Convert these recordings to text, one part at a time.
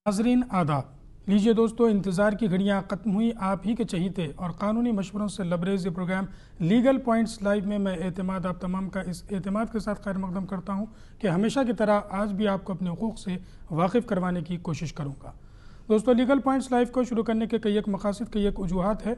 नाज़रीन आदाब। लीजिए दोस्तों, इंतज़ार की घड़ियां ख़त्म हुई। आप ही के चहीते और क़ानूनी मशवरों से लबरेज़ ये प्रोग्राम लीगल पॉइंट्स लाइव में मैं एतमाद आप तमाम का इस एतमाद के साथ खैर मकदम करता हूं कि हमेशा की तरह आज भी आपको अपने हुकूक़ से वाकिफ़ करवाने की कोशिश करूँगा। दोस्तों, लीगल पॉइंट्स लाइव को शुरू करने के कई एक मकासद, कई एक वजूहात है।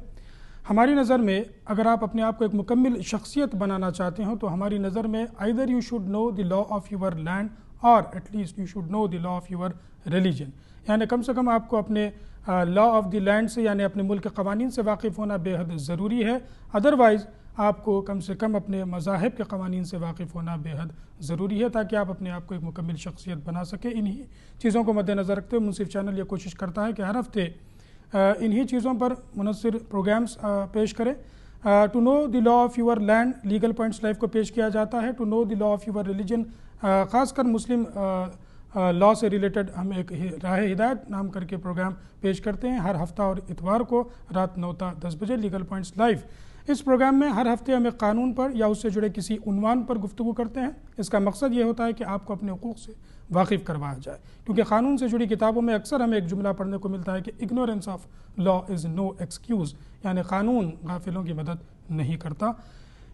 हमारी नज़र में अगर आप अपने आप को एक मुकम्मिल शख्सियत बनाना चाहते हो तो हमारी नज़र में either you should know the law of your land और at least you should know the law of your religion. यानी कम से कम आपको अपने लॉ ऑफ़ द लैंड से यानी अपने मुल्क के क़वानीन से वाकिफ़ होना बेहद ज़रूरी है। अदरवाइज़ आपको कम से कम अपने मज़ाहिब के क़वानीन से वाकिफ़ होना बेहद ज़रूरी है ताकि आप अपने आप को एक मुकम्मिल शख्सियत बना सकें। इन्हीं चीज़ों को मद्देनज़र रखते हुए मुनसिफ चैनल ये कोशिश करता है कि हर हफ्ते इन्हीं चीज़ों पर मुनस्सिर प्रोग्राम्स पेश करें। To know the law of your land legal points live को पेश किया जाता है। To know the law of your religion, ख़ासकर मुस्लिम लॉ से रिलेटेड हम एक राह हिदायत नाम करके प्रोग्राम पेश करते हैं हर हफ्ता और इतवार को रात 9 ता 10 बजे लीगल पॉइंट्स लाइव। इस प्रोग्राम में हर हफ्ते हम एक कानून पर या उससे जुड़े किसी उन्वान पर गुफ्तगू करते हैं। इसका मकसद ये होता है कि आपको अपने हुकूक़ से वाकिफ़ करवाया जाए, क्योंकि कानून से जुड़ी किताबों में अक्सर हमें एक जुमला पढ़ने को मिलता है कि ignorance of law is no excuse, यानी कानून गाफिलों की मदद नहीं करता।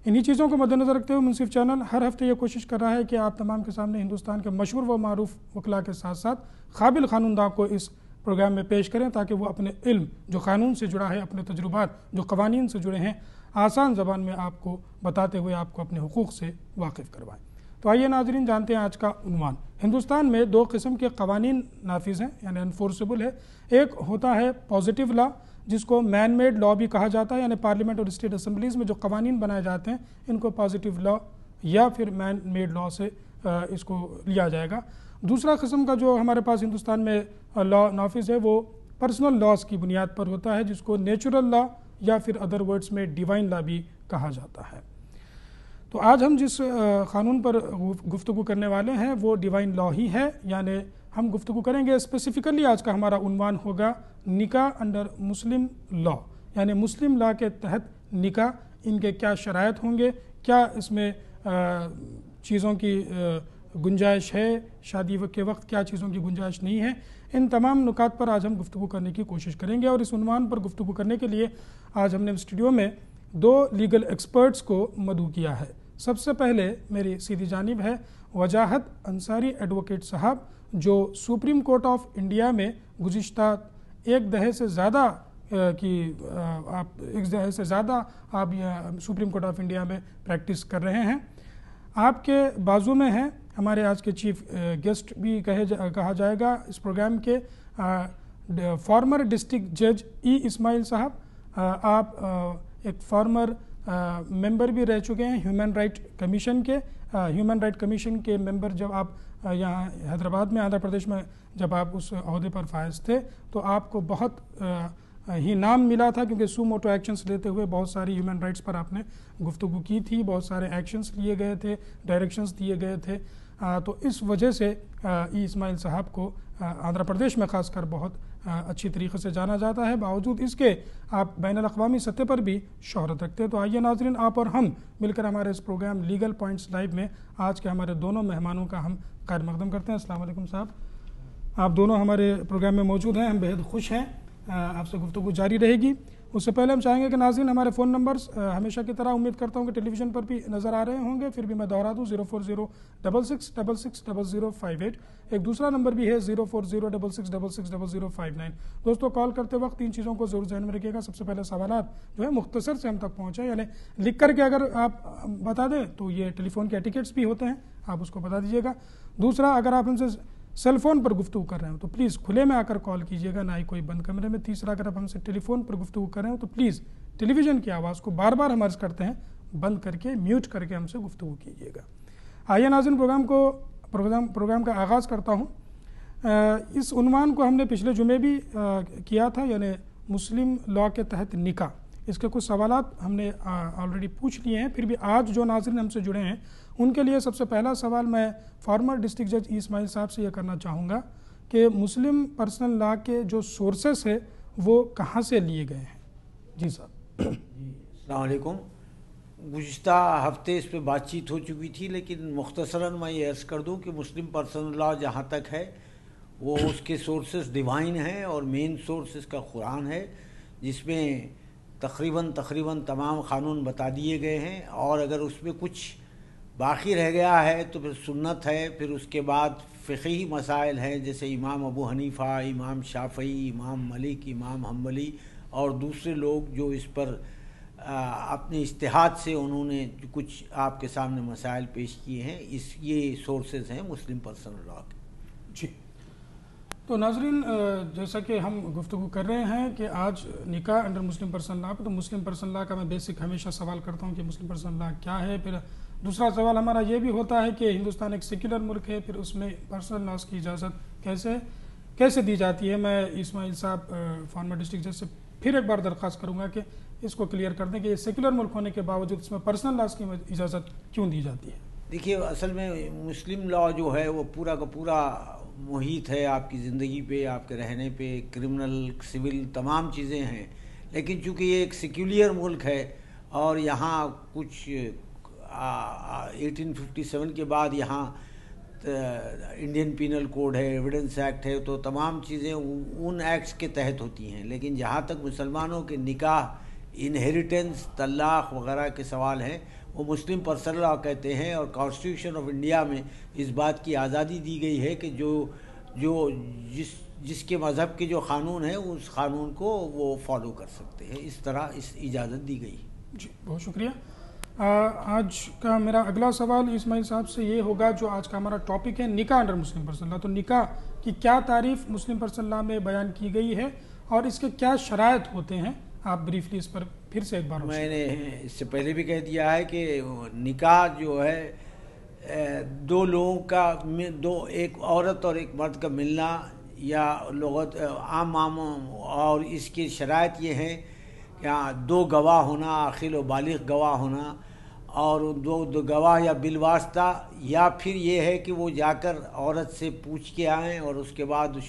इन्हीं चीज़ों को मद्देनज़र रखते हुए मुनसिफ चैनल हर हफ्ते ये कोशिश कर रहा है कि आप तमाम के सामने हिंदुस्तान के मशहूर व मारूफ वकला के साथ साथ काबिल कानूनदा को इस प्रोग्राम में पेश करें ताकि वो अपने इल्म जो कानून से जुड़ा है, अपने तजुर्बात जो क़वानीन से जुड़े हैं, आसान ज़बान में आपको बताते हुए आपको अपने हुकूक़ से वाकिफ़ करवाएं। तो आइए नाज़रीन जानते हैं आज का उन्वान। हिंदुस्तान में दो किस्म के क़वानीन नाफिज़ हैं यानी इन्फोर्सेबल है। एक होता है पॉजिटिव लॉ जिसको मैन मेड लॉ भी कहा जाता है, यानी पार्लियामेंट और स्टेट असम्बलीज़ में जो कवानीन बनाए जाते हैं इनको पॉजिटिव लॉ या फिर मैन मेड लॉ से इसको लिया जाएगा। दूसरा किस्म का जो हमारे पास हिंदुस्तान में लॉ नाफिज है वो पर्सनल लॉज की बुनियाद पर होता है जिसको नेचुरल लॉ या फिर अदर वर्ड्स में डिवाइन लॉ भी कहा जाता है। तो आज हम जिस कानून पर गुफ्तगू करने वाले हैं वो डिवाइन लॉ ही है, यानी हम गुफ्तगू करेंगे स्पेसिफ़िकली आज का हमारा उन्वान होगा निकाह अंडर मुस्लिम लॉ, यानी मुस्लिम लॉ के तहत निकाह, इनके क्या शराइत होंगे, क्या इसमें चीज़ों की गुंजाइश है, शादी के वक्त क्या चीज़ों की गुंजाइश नहीं है। इन तमाम नुकात पर आज हम गुफ्तगू करने की कोशिश करेंगे और इस उन्वान पर गुफ्तगू करने के लिए आज हमने स्टूडियो में दो लीगल एक्सपर्ट्स को मदऊ किया है। सबसे पहले मेरी सीधी जानिब है वजाहत अंसारी एडवोकेट साहब, जो सुप्रीम कोर्ट ऑफ इंडिया में गुज़िश्ता एक दहाई से ज़्यादा आप सुप्रीम कोर्ट ऑफ इंडिया में प्रैक्टिस कर रहे हैं। आपके बाजू में हैं हमारे आज के चीफ गेस्ट भी कहा जाएगा इस प्रोग्राम के फॉर्मर डिस्ट्रिक्ट जज ई इस्माइल साहब। आप एक फॉर्मर मेंबर भी रह चुके हैं ह्यूमन राइट कमीशन के। ह्यूमन राइट कमीशन के मेंबर जब आप यहाँ हैदराबाद में, आंध्र प्रदेश में जब आप उस अहदे पर फायज थे तो आपको बहुत ही नाम मिला था, क्योंकि सू मोटो एक्शंस लेते हुए बहुत सारी ह्यूमन राइट्स पर आपने गुफ्तगू की थी, बहुत सारे एक्शंस लिए गए थे, डायरेक्शंस दिए गए थे। तो इस वजह से ई इस्माइल साहब को आंध्र प्रदेश में ख़ासकर बहुत अच्छी तरीके से जाना जाता है। बावजूद इसके आप बैनुल अक़वामी सतह पर भी शोहरत रखते हैं। तो आइए नाज़रीन, आप और हम मिलकर हमारे इस प्रोग्राम लीगल पॉइंट्स लाइव में आज के हमारे दोनों मेहमानों का हम खैर मकदम करते हैं। अस्सलाम वालेकुम साहब, आप दोनों हमारे प्रोग्राम में मौजूद हैं, हम बेहद खुश हैं। आपसे गुफ्तगू जारी रहेगी। उससे पहले हम चाहेंगे कि नाज़रीन हमारे फ़ोन नंबर्स हमेशा की तरह उम्मीद करता हूँ कि टेलीविज़न पर भी नज़र आ रहे होंगे, फिर भी मैं दोहरा दूँ 04066660058। एक दूसरा नंबर भी है 04066660059। दोस्तों, कॉल करते वक्त तीन चीज़ों को ज़रूर ध्यान में रखिएगा। सबसे पहले सवालात जो है मुख्तसर से हम तक पहुँचे, यानी लिख करके अगर आप बता दें तो ये टेलीफोन के एटिकेट्स भी होते हैं, आप उसको बता दीजिएगा। दूसरा, अगर आप हमसे सेल फ़ोन पर गुफ्तगू कर रहे हो तो प्लीज़ खुले में आकर कॉल कीजिएगा, ना ही कोई बंद कमरे में। तीसरा, अगर आप हमसे टेलीफोन पर गुफ्तगू कर रहे हो तो प्लीज़ टेलीविज़न की आवाज़ को बार बार हम अर्ज़ करते हैं बंद करके, म्यूट करके हमसे गुफ्तगू कीजिएगा। आइए नाज़रीन, प्रोग्राम का आगाज़ करता हूँ। इस उन्वान को हमने पिछले जुमे भी किया था, यानी मुस्लिम लॉ के तहत निकाह। इसके कुछ सवालात हमने ऑलरेडी पूछ लिए हैं, फिर भी आज जो नाज़रीन हमसे जुड़े हैं उनके लिए सबसे पहला सवाल मैं फॉर्मर डिस्ट्रिक्ट जज ई इस्माइल साहब से ये करना चाहूँगा कि मुस्लिम पर्सनल लॉ के जो सोर्सेस है वो कहाँ से लिए गए हैं। जी साहब। जी, अस्सलाम वालेकुम। गुज़िश्ता हफ्ते इस पर बातचीत हो चुकी थी, लेकिन मुख्तसरन मैं ये अर्ज़ कर दूँ कि मुस्लिम पर्सनल लॉ जहाँ तक है वो उसके सोर्सेस डिवाइन हैं और मेन सोर्स इसका कुरान है, जिसमें तकरीबन तमाम क़ानून बता दिए गए हैं। और अगर उसमें कुछ बाकी रह गया है तो फिर सुन्नत है। फिर उसके बाद फ़िक़ही मसाइल हैं, जैसे इमाम अबू हनीफ़ा, इमाम शाफ़ई, इमाम मलिक, इमाम हम्बली और दूसरे लोग जो इस पर अपने इज्तिहाद से उन्होंने कुछ आपके सामने मसाइल पेश किए हैं। ये सोर्सेज हैं मुस्लिम पर्सनल लॉ के। जी, तो नाज़रीन, जैसा कि हम गुफ्तगू कर रहे हैं कि आज निकाह अंडर मुस्लिम पर्सनल लॉ, तो मुस्लिम पर्सनल लॉ का मैं बेसिक हमेशा सवाल करता हूं कि मुस्लिम पर्सनल लॉ क्या है। फिर दूसरा सवाल हमारा ये भी होता है कि हिंदुस्तान एक सेक्युलर मुल्क है, फिर उसमें पर्सनल लॉस की इजाज़त कैसे दी जाती है। मैं इस्माइल साहब फार्मर डिस्ट्रिक्ट जज से फिर एक बार दरख्वास्त करूँगा कि इसको क्लियर कर दें कि ये सेक्युलर मुल्क होने के बावजूद इसमें पर्सनल लॉस की इजाज़त क्यों दी जाती है। देखिए, असल में मुस्लिम लॉ जो है वो पूरा का पूरा मुहित है आपकी ज़िंदगी पे, आपके रहने पे, क्रिमिनल, सिविल तमाम चीज़ें हैं। लेकिन चूँकि ये एक सेक्युलर मुल्क है और यहाँ कुछ 1857 के बाद यहाँ इंडियन पीनल कोड है, एविडेंस एक्ट है, तो तमाम चीज़ें उन एक्ट्स के तहत होती हैं। लेकिन जहाँ तक मुसलमानों के निकाह, इनहेरिटेंस, तलाक़ वगैरह के सवाल हैं, वो मुस्लिम पर्सनल लॉ कहते हैं। और कॉन्स्टिट्यूशन ऑफ इंडिया में इस बात की आज़ादी दी गई है कि जिसके मज़हब के जो क़ानून हैं उस क़ानून को वो फॉलो कर सकते हैं। इस तरह इस इजाज़त दी गई। जी, बहुत शुक्रिया। आज का मेरा अगला सवाल इस्माइल साहब से ये होगा, जो आज का हमारा टॉपिक है निकाह अंडर मुस्लिम पर्सनल लॉ। तो निकाह की क्या तारीफ़ मुस्लिम पर्सनल लॉ में बयान की गई है और इसके क्या शराइत होते हैं, आप ब्रीफली इस पर फिर से एक बार। मैंने इससे पहले भी कह दिया है कि निकाह जो है दो लोगों का, एक औरत और एक मर्द का मिलना या लगत आम और इसकी शराइत ये है कि दो गवाह होना, आखिल व बालिग गवाह होना, और दो गवाह या बिलवास्ता, या फिर ये है कि वो जाकर औरत से पूछ के आएँ और उसके बाद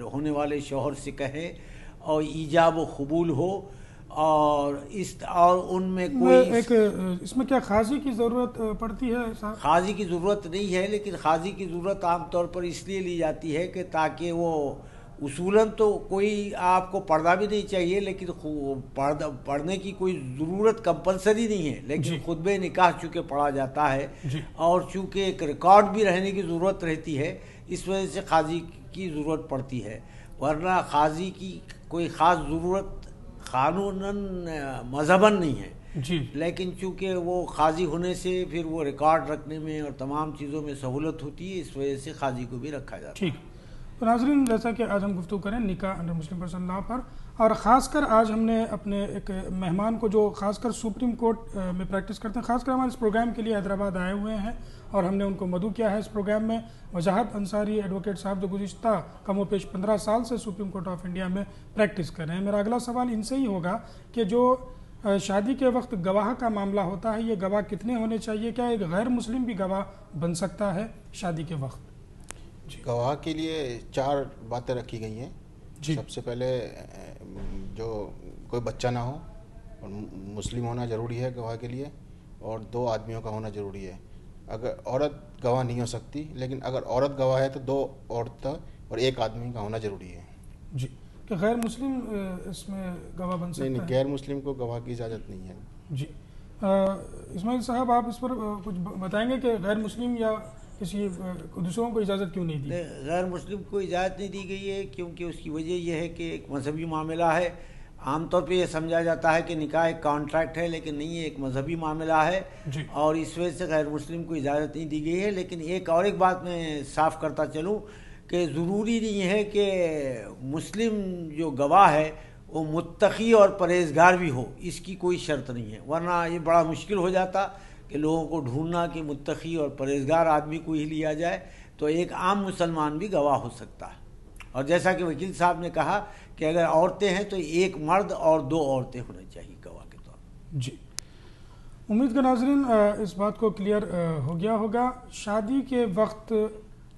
होने वाले शौहर से कहें और ईजाब व कबूल हो। और उनमें कोई इसमें क्या खाजी की ज़रूरत पड़ती है साहब? खाजी की ज़रूरत नहीं है, लेकिन खाजी की ज़रूरत आम तौर पर इसलिए ली जाती है कि ताकि वो उसूलन तो कोई आपको पढ़ना भी नहीं चाहिए, लेकिन पढ़ने की कोई ज़रूरत कंपलसरी नहीं है, लेकिन खुतबे निकाह चूँकि पढ़ा जाता है और चूँकि एक रिकॉर्ड भी रहने की ज़रूरत रहती है, इस वजह से खाजी की ज़रूरत पड़ती है। वरना खाजी की कोई ख़ास ज़रूरत क़ानूनन मज़हबन नहीं है जी, लेकिन चूँकि वो खाजी होने से फिर वो रिकॉर्ड रखने में और तमाम चीज़ों में सहूलत होती है, इस वजह से खाजी को भी रखा जाता है। ठीक। तो नाज़रीन, जैसा कि आज हम गुफ्तगू करें निकाह अंडर मुस्लिम पर्सनल लॉ पर, और ख़ासकर आज हमने अपने एक मेहमान को जो ख़ासकर सुप्रीम कोर्ट में प्रैक्टिस करते हैं, ख़ासकर हमारे इस प्रोग्राम के लिए हैदराबाद आए हुए हैं और हमने उनको मदऊ किया है इस प्रोग्राम में। वजाहत अंसारी एडवोकेट साहब जो गुज़िश्ता कमोपेश 15 साल से सुप्रीम कोर्ट ऑफ इंडिया में प्रैक्टिस कर रहे हैं। मेरा अगला सवाल इनसे ही होगा कि जो शादी के वक्त गवाह का मामला होता है, ये गवाह कितने होने चाहिए? क्या एक गैर मुस्लिम भी गवाह बन सकता है शादी के वक्त? गवाह के लिए 4 बातें रखी गई हैं। सबसे पहले जो कोई बच्चा ना हो और मुस्लिम होना ज़रूरी है गवाह के लिए, और 2 आदमियों का होना ज़रूरी है। अगर औरत गवाह नहीं हो सकती, लेकिन अगर औरत गवाह है तो 2 औरतें और 1 आदमी का होना ज़रूरी है। जी, कि गैर मुस्लिम इसमें गवाह बन सकता है? नहीं, गैर मुस्लिम को गवाह की इजाज़त नहीं है। जी, इस्माइल साहब आप इस पर कुछ बताएंगे कि गैर मुस्लिम या किसी दूसरों को इजाज़त क्यों नहीं दी? गैर मुस्लिम को इजाज़त नहीं दी गई है क्योंकि उसकी वजह यह है कि एक मजहबी मामला है। आमतौर पे ये समझा जाता है कि निकाह एक कॉन्ट्रैक्ट है, लेकिन नहीं, ये एक मजहबी मामला है और इस वजह से गैर मुस्लिम को इजाज़त नहीं दी गई है। लेकिन एक बात मैं साफ़ करता चलूँ कि ज़रूरी नहीं है कि मुस्लिम जो गवाह है वो मुत्तकी और परहेज़गार भी हो, इसकी कोई शर्त नहीं है। वरना ये बड़ा मुश्किल हो जाता कि लोगों को ढूंढना कि मुत्तकी और परहेज़गार आदमी को ही लिया जाए, तो एक आम मुसलमान भी गवाह हो सकता है। और जैसा कि वकील साहब ने कहा कि अगर औरतें हैं तो 1 मर्द और 2 औरतें होनी चाहिए गवाह के तौर पर। जी, उम्मीद का नाज़रीन इस बात को क्लियर हो गया होगा। शादी के वक्त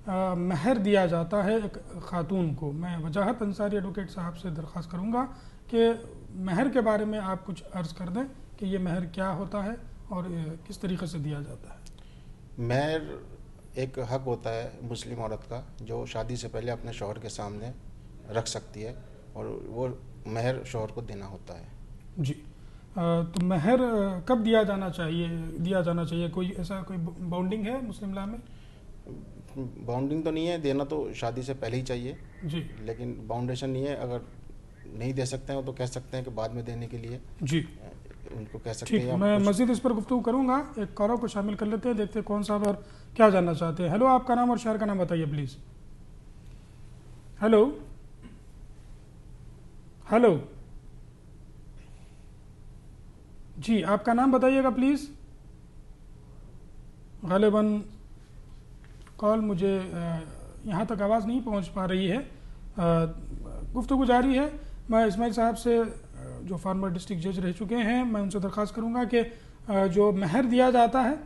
महर दिया जाता है एक खातून को। मैं वजाहत अंसारी एडवोकेट साहब से दरख्वास्त करूँगा कि महर के बारे में आप कुछ अर्ज़ कर दें कि ये महर क्या होता है और किस तरीके से दिया जाता है। महर एक हक होता है मुस्लिम औरत का जो शादी से पहले अपने शौहर के सामने रख सकती है, और वो महर शौहर को देना होता है। जी, तो महर कब दिया जाना चाहिए? कोई ऐसा कोई बाउंडिंग है मुस्लिम लॉ में? बाउंडिंग तो नहीं है, देना तो शादी से पहले ही चाहिए जी, लेकिन बाउंडेशन नहीं है। अगर नहीं दे सकते हैं तो कह सकते हैं कि बाद में देने के लिए जी उनको कह सकते हैं। मैं मज़ीद इस पर गुफ्तगू करूंगा। एक कॉलर को शामिल कर लेते हैं, देखते हैं कौन सा और क्या जानना चाहते हैं। हेलो, आपका नाम और शहर का नाम बताइए प्लीज़। हेलो हेलो जी, आपका नाम बताइएगा प्लीज़। गालिबन कॉल मुझे यहाँ तक आवाज़ नहीं पहुँच पा रही है। गुफ्तगू जारी है। मैं इस्माइल साहब से जो फॉर्मर डिस्ट्रिक्ट जज रह चुके हैं, मैं उनसे दरख्वास्त करूँगा कि जो महर दिया जाता है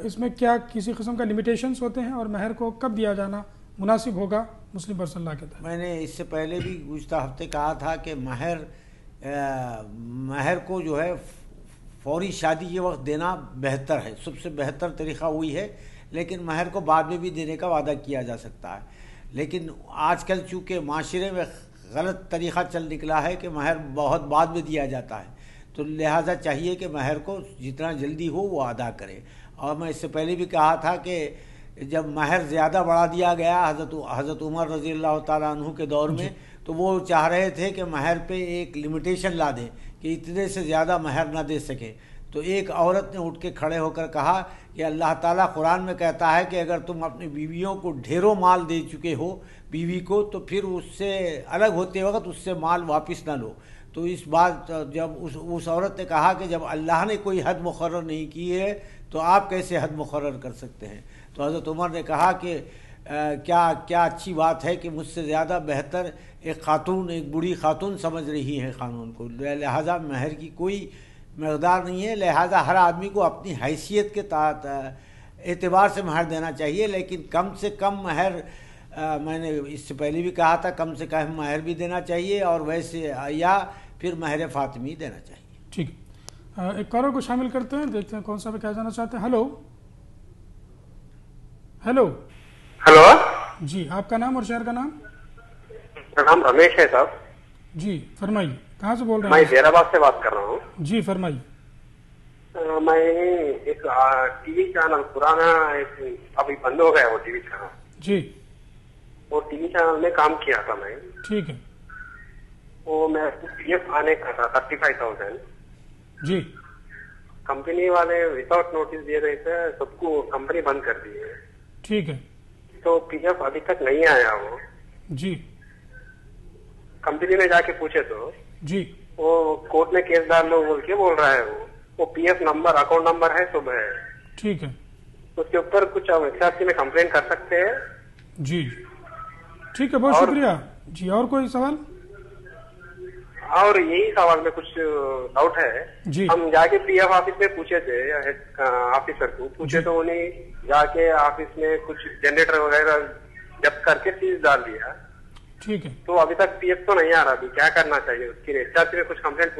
इसमें क्या किसी किस्म का लिमिटेशंस होते हैं और महर को कब दिया जाना मुनासिब होगा मुस्लिम पर्सनल लॉ के तहत? मैंने इससे पहले भी गुज़िश्ता हफ्ते कहा था कि महर को जो है फौरी शादी के वक्त देना बेहतर है, सबसे बेहतर तरीक़ा वही है। लेकिन महर को बाद में भी देने का वादा किया जा सकता है। लेकिन आजकल चूँकि माशरे में गलत तरीक़ा चल निकला है कि महर बहुत बाद में दिया जाता है, तो लिहाजा चाहिए कि महर को जितना जल्दी हो वो अदा करे। और मैं इससे पहले भी कहा था कि जब महर ज़्यादा बढ़ा दिया गया हज़रत उमर रज़ी अल्लाह ताला अन्हु के दौर में, तो वो चाह रहे थे कि महर पे एक लिमिटेशन ला दें कि इतने से ज़्यादा महर ना दे सके। तो एक औरत ने उठ के खड़े होकर कहा कि अल्लाह ताला कुरान में कहता है कि अगर तुम अपनी बीवियों को ढेरों माल दे चुके हो बीवी को, तो फिर उससे अलग होते वक्त उससे माल वापस ना लो। तो इस बात जब उस औरत ने कहा कि जब अल्लाह ने कोई हद मुकर्रर नहीं की है तो आप कैसे हद मुकर्रर कर सकते हैं? तो हज़रत उमर ने कहा कि क्या अच्छी बात है कि मुझसे ज़्यादा बेहतर एक खातून, एक बूढ़ी खातून समझ रही है क़ानून को, लिहाजा महर की कोई मकदार नहीं है। लिहाजा हर आदमी को अपनी हैसियत के एतबार से महर देना चाहिए, लेकिन कम से कम महर मैंने इससे पहले भी कहा था कम से कम महर भी देना चाहिए, और वैसे या फिर महर फ़ातिमी देना चाहिए। ठीक है, एक कॉलर को शामिल करते हैं, देखते हैं कौन सा भी क्या जाना चाहते हैं। हेलो हेलो हेलो जी, आपका नाम और शहर का नाम? मेरा नाम रमेश है साहब। जी फरमाइए, कहाँ से बोल रहे मैं हैं? जैराबाद से बात कर रहा हूँ। जी फरमाइए। मैं एक टीवी चैनल पुराना अभी बंद हो गया वो टीवी चैनल। जी, वो टीवी चैनल में काम किया था मैं। ठीक है। वो मैं पीएफ आने का था 35,000। जी, कंपनी वाले विदाउट नोटिस दे रहे थे, सबको कंपनी बंद कर दी है। ठीक है। तो पीएफ अभी तक नहीं आया वो। जी, कंपनी में जाके पूछे तो जी, वो कोर्ट में केस डाल लो बोल के बोल रहा है। वो पीएफ नंबर, अकाउंट नंबर है सब है। ठीक है। उसके ऊपर कुछ एसआरसी में कंप्लेन कर सकते हैं? जी ठीक है, बहुत शुक्रिया जी। और कोई सवाल? और यही सवाल में कुछ डाउट है जी। हम जाके पीएफ ऑफिस में पूछे थे, ऑफिसर को पूछे तो उन्हें जाके ऑफिस में कुछ जनरेटर वगैरह जब्त करके सीज डाल दिया। ठीक है। तो अभी तक पीएफ तो नहीं आ रहा। अभी क्या करना चाहिए उसके लिए? एसआरसी में कुछ कंप्लेंट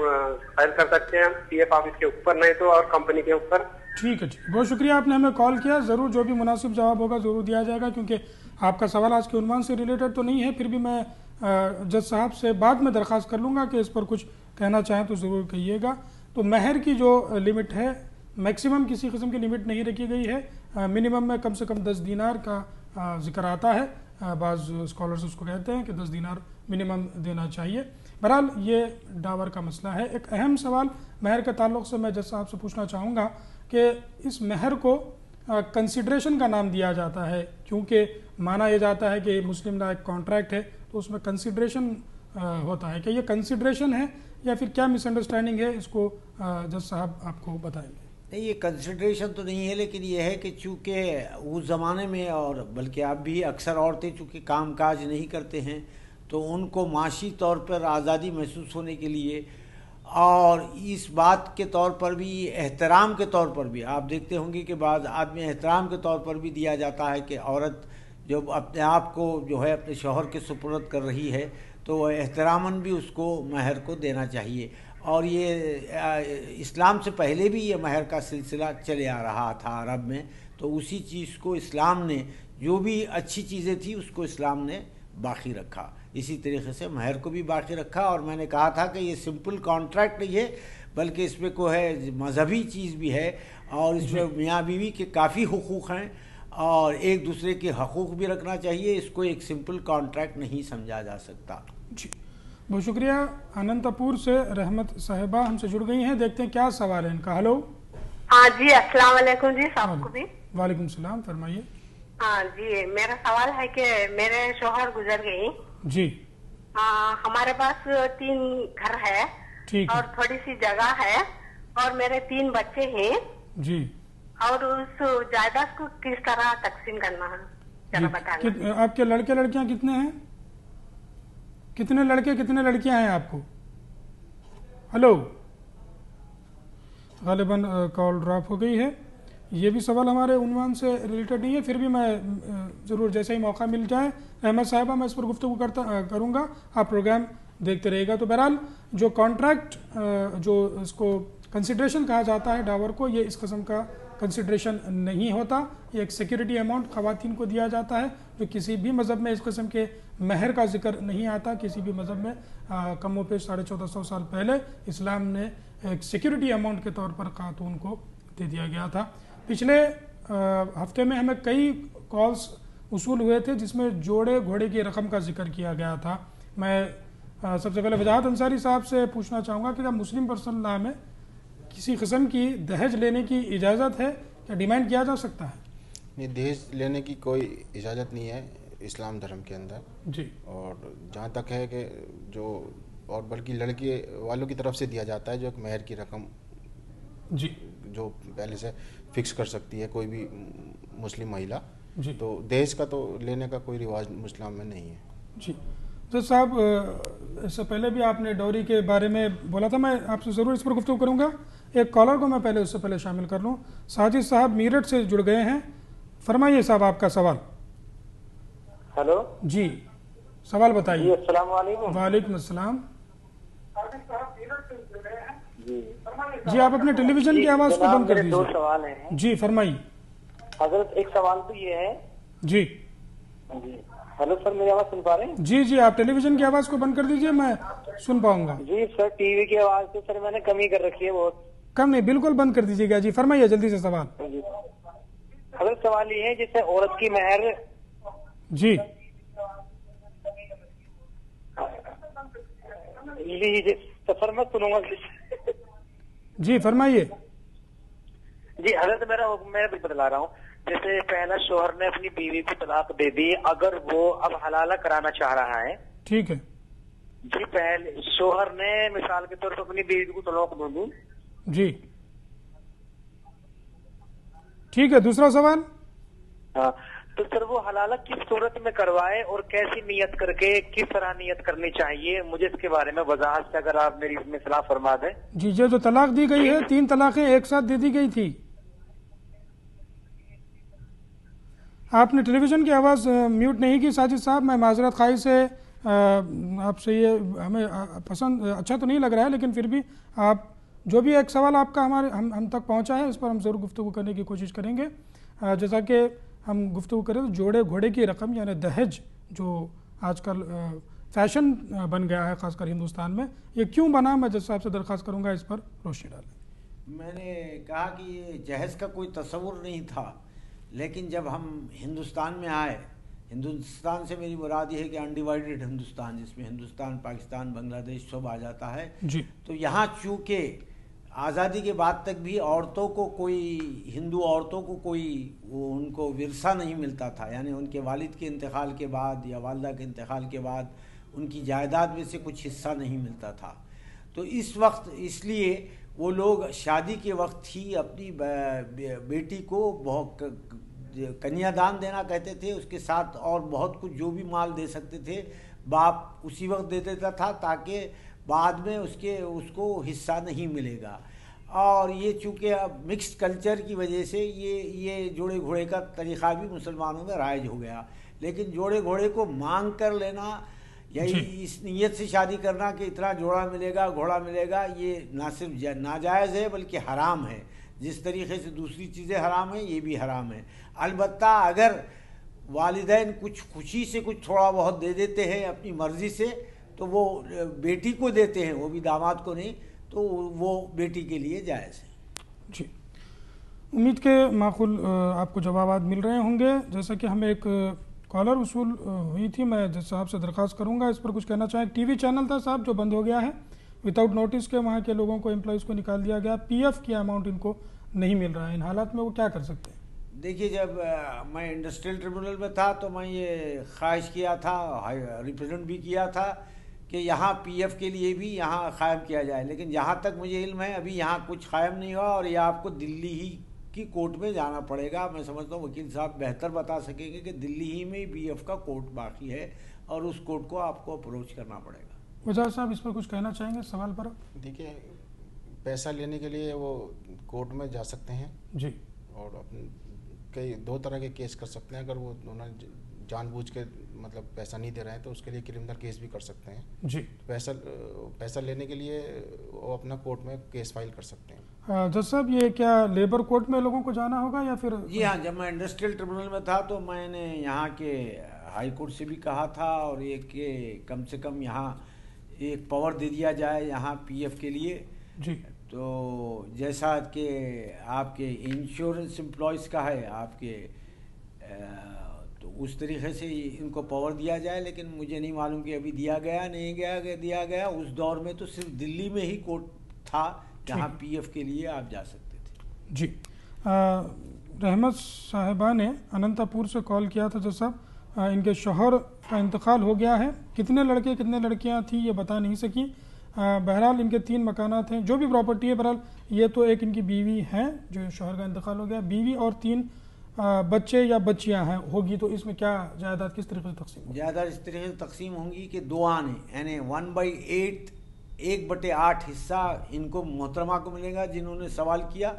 फाइल कर सकते हैं हम पीएफ ऑफिस के ऊपर, नहीं तो और कंपनी के ऊपर? ठीक है, बहुत शुक्रिया, आपने हमें कॉल किया। ज़रूर जो भी मुनासिब जवाब होगा ज़रूर दिया जाएगा, क्योंकि आपका सवाल आज के उन्वान से रिलेटेड तो नहीं है। फिर भी मैं जज साहब से बाद में दरख्वास्त कर लूँगा कि इस पर कुछ कहना चाहें तो ज़रूर कहिएगा। तो महर की जो लिमिट है, मैक्सिमम किसी किस्म की लिमिट नहीं रखी गई है। मिनिमम में कम से कम 10 दीनार का जिक्र आता है। बाज़ स्कॉलर्स उसको कहते हैं कि 10 दीनार मिनिमम देना चाहिए। बहरहाल ये डावर का मसला है। एक अहम सवाल महर के ताल्लुक़ से मैं जज साहब से पूछना चाहूँगा कि इस महर को कंसिडरेशन का नाम दिया जाता है, क्योंकि माना यह जाता है कि मुस्लिम लॉ एक कॉन्ट्रैक्ट है, तो उसमें कंसिडरेशन होता है। कि ये कंसिडरेशन है या फिर क्या मिसअंडरस्टैंडिंग है, इसको जज साहब आपको बताएंगे। नहीं, ये कंसिडरेशन तो नहीं है, लेकिन ये है कि चूँकि उस ज़माने में और बल्कि अब भी अक्सर औरतें चूँकि काम काज नहीं करते हैं, तो उनको माशी तौर पर आज़ादी महसूस होने के लिए और इस बात के तौर पर भी, एहतराम के तौर पर भी, आप देखते होंगे कि बाद आदमी एहतराम के तौर पर भी दिया जाता है कि औरत जो अपने आप को जो है अपने शौहर के सुपुर्द कर रही है, तो एहतरामन भी उसको महर को देना चाहिए। और ये इस्लाम से पहले भी ये महर का सिलसिला चले आ रहा था अरब में। तो उसी चीज़ को इस्लाम ने, जो भी अच्छी चीज़ें थी उसको इस्लाम ने बाकी रखा। इसी तरीके से महर को भी बाकी रखा। और मैंने कहा था कि ये सिंपल कॉन्ट्रैक्ट नहीं है, बल्कि इसमें को है मजहबी चीज़ भी है, और इसमें मियाँ बीवी के काफ़ी हुकूक़ हैं और एक दूसरे के हकूक़ भी रखना चाहिए। इसको एक सिंपल कॉन्ट्रैक्ट नहीं समझा जा सकता। जी, बहुत शुक्रिया। अनंतपुर से रहमत साहिबा हमसे जुड़ गई हैं, देखते हैं क्या सवाल है इनका। हेलो। हाँ जी, अस्सलाम वालेकुम जी, सबको भी वालेकुम सलाम, फरमाइए। हाँ जी, मेरा सवाल है कि मेरे शोहर गुजर गई जी। हमारे पास 3 घर है, ठीक है। और थोड़ी सी जगह है, और मेरे 3 बच्चे हैं जी। और उस जायदाद को किस तरह तकसीम करना है जरा बताना। आपके लड़के लड़कियां कितने हैं? कितने लड़के कितने लड़कियां हैं आपको? हेलो, गालिबन कॉल ड्रॉप हो गई है। ये भी सवाल हमारे उन्वान से रिलेटेड नहीं है, फिर भी मैं ज़रूर जैसे ही मौका मिल जाए अहमद साहिबा मैं इस पर गुफ्तगू करूँगा, आप प्रोग्राम देखते रहेगा। तो बहरहाल जो कॉन्ट्रैक्ट, जो इसको कंसिडरेशन कहा जाता है डावर को, ये इस किस्म का कंसिडरेशन नहीं होता। ये एक सिक्योरिटी अमाउंट ख़वातीन को दिया जाता है, जो किसी भी मज़हब में इस किस्म के महर का जिक्र नहीं आता। किसी भी मज़हब में कमो पेश 1450 साल पहले इस्लाम ने एक सिक्योरिटी अमाउंट के तौर पर खातून को दे दिया गया था। पिछले हफ्ते में हमें कई कॉल्स उसूल हुए थे जिसमें जोड़े घोड़े की रकम का जिक्र किया गया था। मैं सबसे पहले वजाहत अंसारी साहब से पूछना चाहूँगा कि क्या मुस्लिम पर्सनल लॉ में किसी किस्म की दहेज लेने की इजाज़त है, क्या डिमांड किया जा सकता है? नहीं, दहेज लेने की कोई इजाज़त नहीं है इस्लाम धर्म के अंदर जी। और जहाँ तक है कि जो, और बल्कि लड़के वालों की तरफ से दिया जाता है जो एक महर की रकम जी, जो पहले से फिक्स कर सकती है कोई भी मुस्लिम महिला जी। तो दहेज का तो लेने का कोई रिवाज मुस्लिम में नहीं है जी। तो साहब, इससे पहले भी आपने डॉरी के बारे में बोला था, मैं आपसे ज़रूर इस पर गुफ्तगू करूँगा। एक कॉलर को मैं पहले उससे पहले शामिल कर लूँ। साजिद साहब मीरठ से जुड़ गए हैं, फरमाइए साहब आपका सवाल। हेलो जी, सवाल बताइए। अस्सलाम वालेकुम। वालेकुम अस्सलाम। जी, आप अपने टेलीविजन की आवाज़ को बंद कर दीजिए। 2 सवाल हैं जी, फरमाइए। हजरत, एक सवाल तो ये है जी। जी। हेलो सर, मेरी आवाज़ सुन पा रहे हैं? जी जी, आप टेलीविजन की आवाज़ को बंद कर दीजिए, मैं सुन पाऊंगा। जी सर, टीवी की आवाज़ तो सर मैंने कमी कर रखी है बहुत। कम नहीं, बिल्कुल बंद कर दीजिएगा। जी, फरमाइए जल्दी से सवाल। हजरत, सवाल ये है जैसे औरत की महर। जी सफर में सुनूंगा। जी, फरमाइए। जी हजरत, मैं भी बतला रहा हूँ। जैसे पहला शोहर ने अपनी बीवी को तलाक दे दी, अगर वो अब हलाला कराना चाह रहा है, ठीक है जी, पहले शोहर ने मिसाल के तौर पर अपनी बीवी को तलाक दे दी जी, ठीक है। दूसरा सवाल। हाँ, तो सर वो हलाला किस सूरत में करवाए और कैसी नियत करके, किस तरह नियत करनी चाहिए, मुझे इसके बारे में वजाहत से अगर आप मेरी इसमें सलाह फरमा दें। जी, ये जो तलाक दी गई है, 3 तलाकें एक साथ दे दी गई थी। आपने टेलीविजन की आवाज़ म्यूट नहीं की साजिद साहब, मैं माजरत खाई से आपसे, ये हमें पसंद अच्छा तो नहीं लग रहा है, लेकिन फिर भी आप जो भी एक सवाल आपका हम तक पहुंचा है, इस पर हम ज़रूर गुफ्तगू करने की कोशिश करेंगे। जैसा कि हम गुफ्तगू करें तो जोड़े घोड़े की रकम यानी दहेज जो आजकल फैशन बन गया है ख़ासकर हिंदुस्तान में, ये क्यों बना? मैं जज साहब से दरख्वास्त करूँगा इस पर रोशनी डालें। मैंने कहा कि ये जहेज़ का कोई तस्वुर नहीं था, लेकिन जब हम हिंदुस्तान में आए, हिंदुस्तान से मेरी मुराद ये है कि अनडिवाइडेड हिंदुस्तान, जिसमें हिंदुस्तान, पाकिस्तान, बांग्लादेश सब आ जाता है जी। तो यहाँ चूँकि आज़ादी के बाद तक भी औरतों को कोई, हिंदू औरतों को कोई वो उनको विरसा नहीं मिलता था, यानी उनके वालिद के इंतकाल के बाद या वालदा के इंतकाल के बाद उनकी जायदाद में से कुछ हिस्सा नहीं मिलता था। तो इस वक्त इसलिए वो लोग शादी के वक्त ही अपनी बेटी को बहुत कन्यादान देना कहते थे, उसके साथ और बहुत कुछ जो भी माल दे सकते थे बाप उसी वक्त दे देता था, ताकि बाद में उसको हिस्सा नहीं मिलेगा। और ये चूँकि अब मिक्स्ड कल्चर की वजह से ये जोड़े घोड़े का तरीक़ा भी मुसलमानों में राइज हो गया, लेकिन जोड़े घोड़े को मांग कर लेना या इस नीयत से शादी करना कि इतना जोड़ा मिलेगा, घोड़ा मिलेगा, ये ना सिर्फ नाजायज़ है बल्कि हराम है। जिस तरीके से दूसरी चीज़ें हराम हैं ये भी हराम है। अलबत्ता अगर वालिदैन कुछ खुशी से कुछ थोड़ा बहुत दे देते हैं अपनी मर्ज़ी से, तो वो बेटी को देते हैं, वो भी दामाद को नहीं, तो वो बेटी के लिए जायज़ है। जी, उम्मीद के माकूल आपको जवाबात मिल रहे होंगे। जैसा कि हमें एक कॉलर उसूल हुई थी, मैं जज साहब से दरख्वास्त करूंगा इस पर कुछ कहना चाहें। टीवी चैनल था साहब जो बंद हो गया है विदाउट नोटिस के, वहाँ के लोगों को, एम्प्लॉयज़ को निकाल दिया गया, पीएफ की अमाउंट इनको नहीं मिल रहा है, इन हालात में वो क्या कर सकते हैं? देखिए, जब मैं इंडस्ट्रियल ट्रिब्यूनल में था तो मैं ये ख्वाहिश किया था, रिप्रेजेंट भी किया था कि यहाँ पीएफ के लिए भी यहाँ क़ायम किया जाए, लेकिन जहाँ तक मुझे इल्म है अभी यहाँ कुछ क़ायम नहीं हुआ और ये आपको दिल्ली ही की कोर्ट में जाना पड़ेगा। मैं समझता हूँ वकील साहब बेहतर बता सकेंगे कि दिल्ली ही में पीएफ का कोर्ट बाकी है और उस कोर्ट को आपको अप्रोच करना पड़ेगा। वज़ीर साहब इस पर कुछ कहना चाहेंगे सवाल पर? देखिए, पैसा लेने के लिए वो कोर्ट में जा सकते हैं जी, और अपने कई दो तरह के केस कर सकते हैं। अगर वो उन्होंने जानबूझ के मतलब पैसा नहीं दे रहे हैं तो उसके लिए क्रिमिनल केस भी कर सकते हैं जी। पैसा लेने के लिए वो अपना कोर्ट में केस फाइल कर सकते हैं। जज साहब, ये क्या लेबर कोर्ट में लोगों को जाना होगा या फिर? जी हाँ, जब मैं इंडस्ट्रियल ट्रिब्यूनल में था तो मैंने यहाँ के हाई कोर्ट से भी कहा था और एक के कम से कम यहाँ एक पावर दे दिया जाए यहाँ पीएफ के लिए जी। तो जैसा कि आपके इंश्योरेंस एम्प्लॉयज़ का है आपके, तो उस तरीके से इनको पावर दिया जाए, लेकिन मुझे नहीं मालूम कि अभी दिया गया नहीं दिया गया। उस दौर में तो सिर्फ दिल्ली में ही कोर्ट था जहाँ पीएफ के लिए आप जा सकते थे। जी, रहमत साहिबा ने अनंतपुर से कॉल किया था। जज साहब, इनके शौहर का इंतकाल हो गया है, कितने लड़के कितने लड़कियां थी ये बता नहीं सकी। बहरहाल इनके 3 मकानात हैं, जो भी प्रॉपर्टी है। बहरहाल ये तो एक इनकी बीवी हैं जो शौहर का इंतकाल हो गया, बीवी और 3 बच्चे या बच्चियां हैं होगी, तो इसमें क्या जायदाद किस तरीके से तकसीम होगी? जायदाद इस तरीके से तकसीम होंगी कि 2 आने यानी 1/8 1/8 हिस्सा इनको मोहतरमा को मिलेगा जिन्होंने सवाल किया,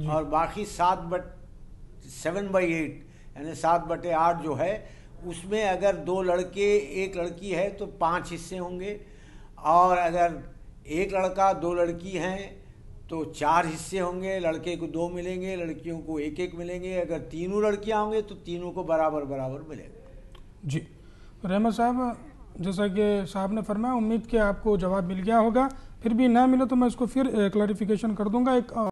और बाकी 7/8 यानी 7/8 जो है उसमें अगर 2 लड़के 1 लड़की है तो 5 हिस्से होंगे, और अगर 1 लड़का 2 लड़की हैं तो 4 हिस्से होंगे। लड़के को 2 मिलेंगे, लड़कियों को 1-1 मिलेंगे। अगर तीनों लड़कियां होंगे तो तीनों को बराबर बराबर मिलेगा। जी, रहमत साहब, जैसा कि साहब ने फरमाया, उम्मीद कि आपको जवाब मिल गया होगा। फिर भी ना मिले तो मैं इसको फिर क्लैरिफिकेशन कर दूंगा। एक